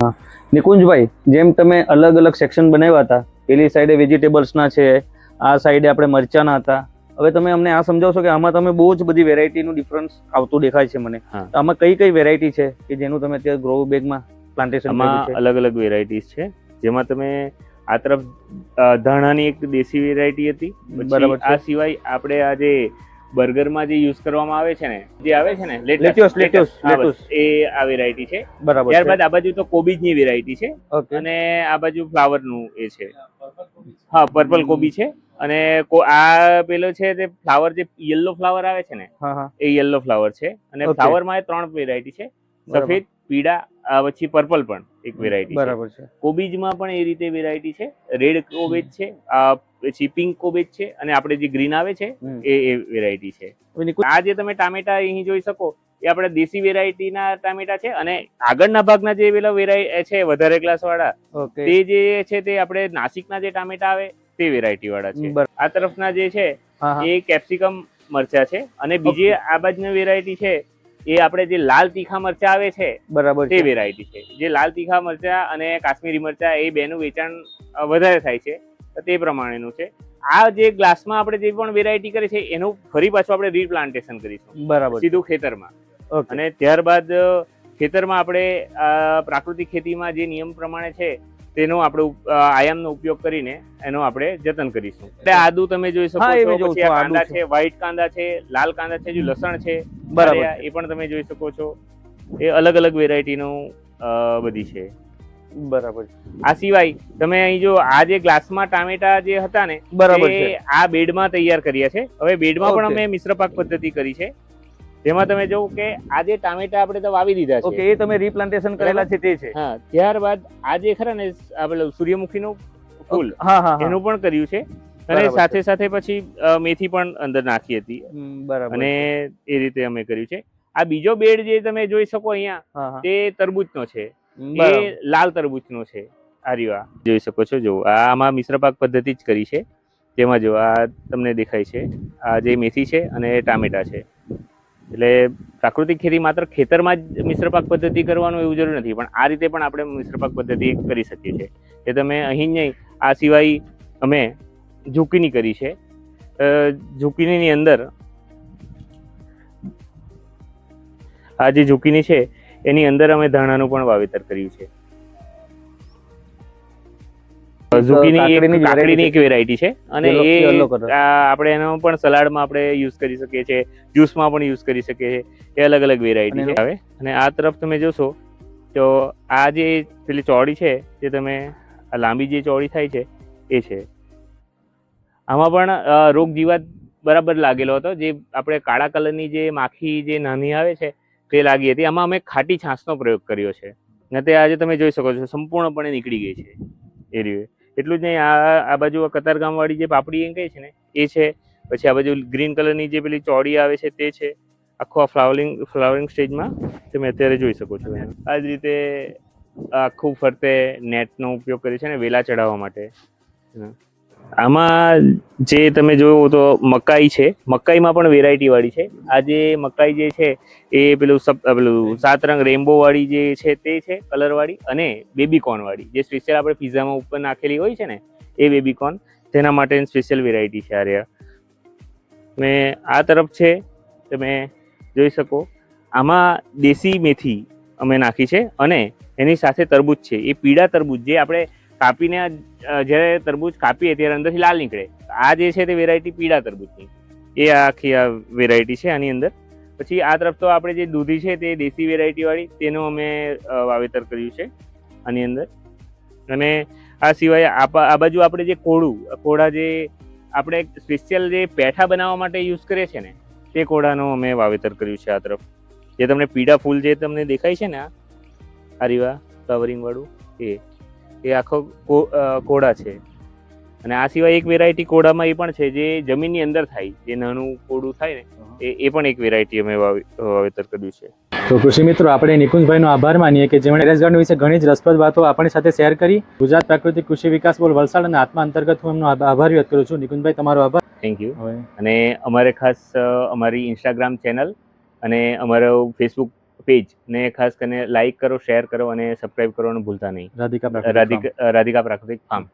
હા નિકુંજભાઈ, જેમ તમે અલગ અલગ સેક્શન બનાવ્યા હતા, પેલી સાઈડે વેજીટેબલ્સના છે, આ સાઈડે આપણે મરચાના હતા. હવે તમે અમને આ સમજાવશો કે આમાં તમે બહુ જ બધી વેરાયટીનું ડિફરન્સ આવતું દેખાય છે મને. હા. તો આમાં કઈ કઈ વેરાયટી છે કે જેનું તમે અત્યારે ગ્રો બેગમાં પ્લાન્ટેશન કર્યું આમાં છે? અલગ અલગ વેરાયટીઝ છે, જેમાં તમે આ તરફ ધાણાની એક દેશી વેરાયટી હતી. બરાબર પછી છે. આ સિવાય આપણે આ જે બર્ગરમાં જે યુઝ કરવામાં આવે છે ને, જે આવે છે ને લેટ્યુસ એ આ વેરાયટી છે. બરાબર છે. ત્યારબાદ આ બાજુ તો કોબીજની વેરાયટી છે, ઓકે. અને આ બાજુ ફ્લાવરનું એ છે. હા, પર્પલ કોબી છે. અને આ પેલો છે તે ફ્લાવર, જે યલો ફ્લાવર આવે છે ને, હા હા. એ યલો ફ્લાવર છે. અને Okay. ફ્લાવરમાં 3 વેરાયટી છે, સફેદ, પીળા, પછી પર્પલ પણ એક વેરાયટી છે. બરાબર છે. કોબીજમાં પણ એ રીતે વેરાયટી છે. રેડ કોબીજ છે, પછી પિંક કોબીજ છે, અને આપણે જે ગ્રીન આવે છે એ વેરાયટી છે. આ જે તમે ટામેટા અહીં જોઈ શકો, એ આપણે દેશી વેરાયટીના ટામેટા છે. અને આગળના ભાગના જે પેલા વેરાયટી છે વધારે ક્લાસ વાળા, તે જે છે તે આપણે નાસિકના જે ટામેટા આવે તે વેરાયટી વાળા છે. આ તરફના જે છે એ કેપ્સિકમ મરચા છે. અને બીજી આ બાજુની વેરાયટી છે એ આપણે જે લાલ તીખા મરચા આવે છે, બરાબર તે વેરાયટી છે. જે લાલ તીખા મરચા અને કાશ્મીરી મરચા, એ બેનું વેચાણ વધારે થાય છે, તે પ્રમાણેનું છે. આ જે ગ્લાસમાં આપણે જે પણ વેરાયટી કરી છે, એનું ફરી પાછું આપણે રીપ્લાન્ટેશન કરીશું, બરાબર, સીધું ખેતરમાં. અને ત્યારબાદ ખેતરમાં આપણે પ્રાકૃતિક ખેતીમાં જે નિયમ પ્રમાણે છે તેનો આપણે આયામનો ઉપયોગ કરીને એનો આપણે જતન કરીશું. એટલે આદુ તમે જોઈ શકો છો, પછી આ કાંદા છે, વ્હાઈટ કાંદા છે, લાલ કાંદા છે, જો લસણ છે, બરાબર, એ પણ તમે જોઈ શકો છો. એ અલગ અલગ વેરાયટીનું બધી છે. બરાબર. આ સિવાય તમે અહીં જો આ જે ગ્લાસમાં ટામેટા જે હતા ને, બરાબર એ છે, આ બેડમાં તૈયાર કર્યા છે. હવે બેડમાં પણ અમે મિશ્ર પાક પદ્ધતિ કરી છે, જેમાં તમે જોવો કે આ જે ટામેટા આપણે તો વાવી દીધા છે. ઓકે, એ તમે રીપ્લાન્ટેશન કરેલા છે તે છે. હા. ત્યારબાદ આ જે ખરા ને આપણે સૂર્યમુખીનું ફૂલ, એનું પણ કર્યું છે. અને સાથે સાથે પછી મેથી પણ અંદર નાખી હતી. બરાબર. અને એ રીતે અમે કર્યું છે. આ બીજો બેડ જે તમે જોઈ શકો અહીંયા, તે તરબૂચનો છે. એ લાલ તરબૂચનો છે. આ રીવા જોઈ શકો છો. જો આમાં મિશ્ર પાક પદ્ધતિ જ કરી છે. તેમાં જો આ તમને દેખાય છે, આ જે મેથી છે અને ટામેટા છે. એટલે પ્રાકૃતિક ખેતી માત્ર ખેતરમાં જ મિશ્ર પાક પદ્ધતિ કરવાનું એવું જરૂર નથી, પણ આ રીતે પણ આપણે મિશ્ર પાક પદ્ધતિ કરી શકીએ છીએ. એ તમે અહીં નહીં, આ સિવાય અમે ઝુકીની કરી છે. ઝુકીની અંદર આ જે ઝુકીની છે એની અંદર અમે ધાણાનું પણ વાવેતર કર્યું છે. ઝુકીની કાકડીની એક વેરાયટી છે, અને એ આપણે એનો પણ સલાડમાં આપણે યુઝ કરી શકીએ છીએ, જ્યુસમાં પણ યુઝ કરી શકીએ છીએ. એ અલગ અલગ વેરાયટી આવે. અને આ તરફ તમે જોશો તો આ જે પેલી ચોળી છે, જે તમે આ લાંબી જે ચોળી થાય છે એ છે. આમાં પણ રોગ જીવાત બરાબર લાગેલો હતો. જે આપણે કાળા કલરની જે માખી જે નાની આવે છે તે લાગી હતી. આમાં અમે ખાટી છાશનો પ્રયોગ કર્યો છે, અને તે આજે તમે જોઈ શકો છો સંપૂર્ણપણે નીકળી ગઈ છે. એ રીતે એટલું જ નહીં, આ બાજુ કતારગામ વાળી જે પાપડી એમ કહે છે ને, એ છે. પછી આ બાજુ ગ્રીન કલરની જે પેલી ચોળી આવે છે તે છે. આખું આ ફ્લાવરિંગ સ્ટેજમાં તમે અત્યારે જોઈ શકો છો. આ જ રીતે આખું ફરતે નેટનો ઉપયોગ કર્યો છે ને વેલા ચડાવવા માટે. આમાં જે તમે જોવો તો મકાઈ છે. મકાઈમાં પણ વેરાયટી વાળી છે. આ જે મકાઈ જે છે એ પેલું 7 રંગ રેમ્બો વાળી જે છે તે છે, કલર વાળી. અને બેબીકોર્ન વાળી, જે સ્પેશિયલ આપણે પિઝામાં ઉપર નાખેલી હોય છે ને, એ બેબીકોર્ન, તેના માટે સ્પેશિયલ વેરાયટી છે આ રહ્યા. ને આ તરફ છે, તમે જોઈ શકો, આમાં દેશી મેથી અમે નાખી છે. અને એની સાથે તરબૂચ છે. એ પીળા તરબૂચ, જે આપણે કાપીને જ્યારે તરબૂચ કાપીએ ત્યારે અંદરથી લાલ નીકળે, આ જે છે તે વેરાયટી પીળા તરબૂચની, એ આખી આ વેરાયટી છે આની અંદર. પછી આ તરફ તો આપણે જે દૂધી છે તે દેશી વેરાયટી વાળી, તેનું અમે વાવેતર કર્યું છે આની અંદર. અને આ સિવાય આ બાજુ આપણે જે કોળા જે આપણે સ્પેશિયલ જે પેઠા બનાવવા માટે યુઝ કરીએ છીએ ને, તે કોળાનું અમે વાવેતર કર્યું છે આ તરફ. જે તમને પીળા ફૂલ જે તમને દેખાય છે ને, આ રીવા ફ્લાવરિંગ વાળું, એ આખો કોળા છે. અને આ સિવાય એક વેરાયટી કોળામાં એ પણ છે, જે જમીનની અંદર થાય, જે નાનું કોળું થાય ને, એ પણ એક વેરાયટી અમે વાવેતર કર્યું છે. તો કૃષિ મિત્રો, આપણે નિકુંજભાઈનો આભાર માનીએ કે જેમણે ટેરેસ ગાર્ડન વિશે ઘણી જ રસપ્રદ વાતો આપણી સાથે શેર કરી. ગુજરાત પ્રાકૃતિક કૃષિ વિકાસ બોર્ડ વલસાડ અને આત્મા અંતર્ગત હું એમનો આભાર વ્યક્ત કરું છું. નિકુંજભાઈ, તમારો આભાર. Thank you. અને અમારે ખાસ અમારી ઇન્સ્ટાગ્રામ ચેનલ અને અમારો ફેસબુક પેજ ને ખાસ કરીને લાઈક કરો, શેર કરો અને સબસ્ક્રાઇબ કરવાનું ભૂલતા નહીં. રાધિકા પ્રાકૃતિક ફાર્મ. રાધિકા પ્રાકૃતિક ફાર્મ.